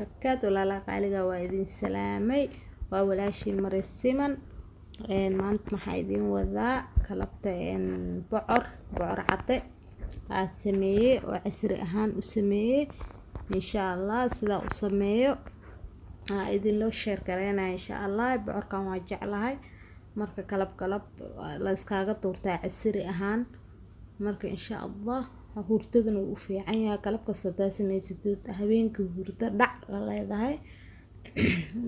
وبركاته ولا لا قالقة وايدين سلامي وولاشي مرسيمن maanta maxaa idin wadaa kalabta bocor cade aan sameeyay oo casri ahaan u sameeyay insha Allah sida u sameeyo idin loo share gareynaa insha Allah bocorkan waa jeclahay marka kalab la iskaga doortaa casri ahaan marka insha Allah hurtadana u fiican yahay kalab kasta taa sameeysid habeenkii hurda dhac la leedahay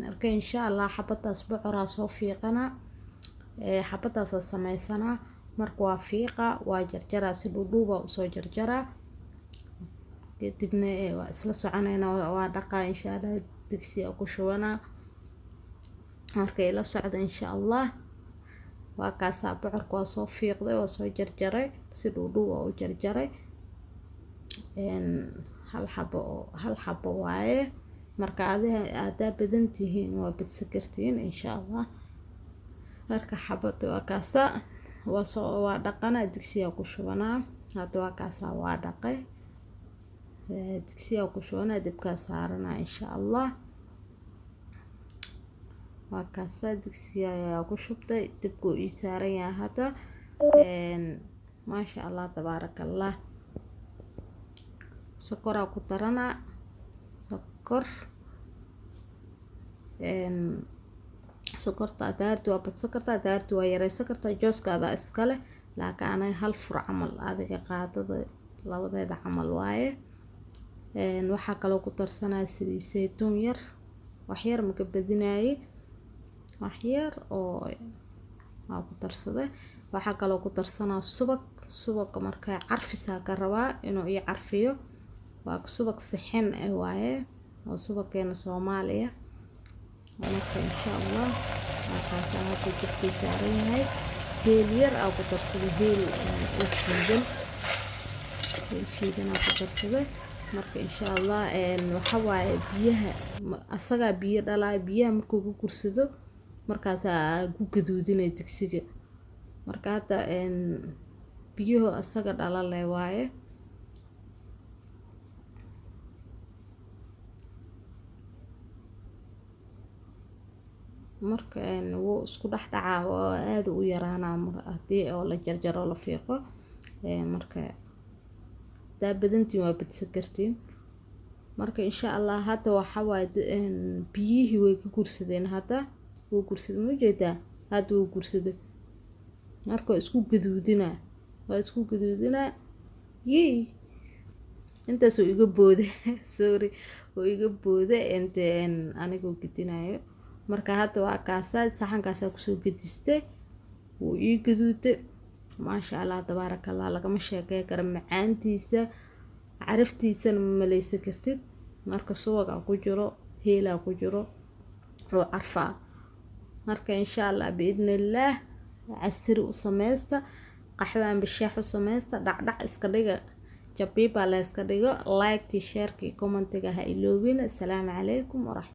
marka insha Allah xabadaas bocor soo fiiqana xabadaas sameysana marka waa fiiqa waa jarjara si dhuuba u soo jarjara kadibna waa isla soconayna waa dhaqa insha Allah digsiga ku shubana marka ila socdo insha Allah waa kaasa bocorka waa soo fiiqday waa soo jarjaray si dhuuba u jarjaray hal xabo waaye marka aad badan tihiin waa badsan kartiin insha Allah marka xabada waa kaasa waa dhaqana digsiga ku shubana hada waa kaasa waa dhaqay digsiga ku shubana dibka saarana insha Allah waa kaasa digsiga ku shubtay dibku ii saaran yahay hada ma sha Allah tabarakallah sokor ku darana sokor sokorta daartu waa bad sokorta daartu waa yareysan kartaa jooskaada iskale laakiin ana hal fur camal adiga qaadada labadeeda camal waaye waxa kale ku darsanaa sidii saytuun yar wax yar ma ka badinaayay wax yar oo ku darsaday waxa kale ku darsanaa subag marka carfisa ka rabaa inuu ii carfiyo waa subag saxan waaye oo subagkeena Soomaaliya marka insha Allah waxaan ku jibti saaranyahay heel yar oo ku darsaday heel shiidan ku darsaday marka insha Allah waxa waaye biyaha asaga biyo dhalay biyaha markuu ku kursado markaas ku gaduudinay digsiga marka hada biyaha asaga dhalay waaye marka wuu isku dhaxdhaca oo aad u yaraana hadii oo la jarjaro la fiiqo marka badantii waa badsan kartiin marka insha Allah hada waxa waaye biyihii way ku kursadeen hada wuu kursaday ma jeeda hada wuu kursaday marka isku gaduudina inta soo iga boode sorry oo iga boode anigu gidinaayo marka hada waa kaasa saxankaas ku soo gadistay wuu ii gaduuday ma sha Allah tabarakallah lagama sheekay kar macaantiisa caraftiisa ma leeysan kartid marka suwaga ku jiro heela ku jiro oo carfa marka insha Allah biidnillah casri u sameeysta qaxwaan bishax u sameeysta dhacdhac iska dhiga jabiba la iska dhigo like share comment-ga ha iloobina assalamu alaykum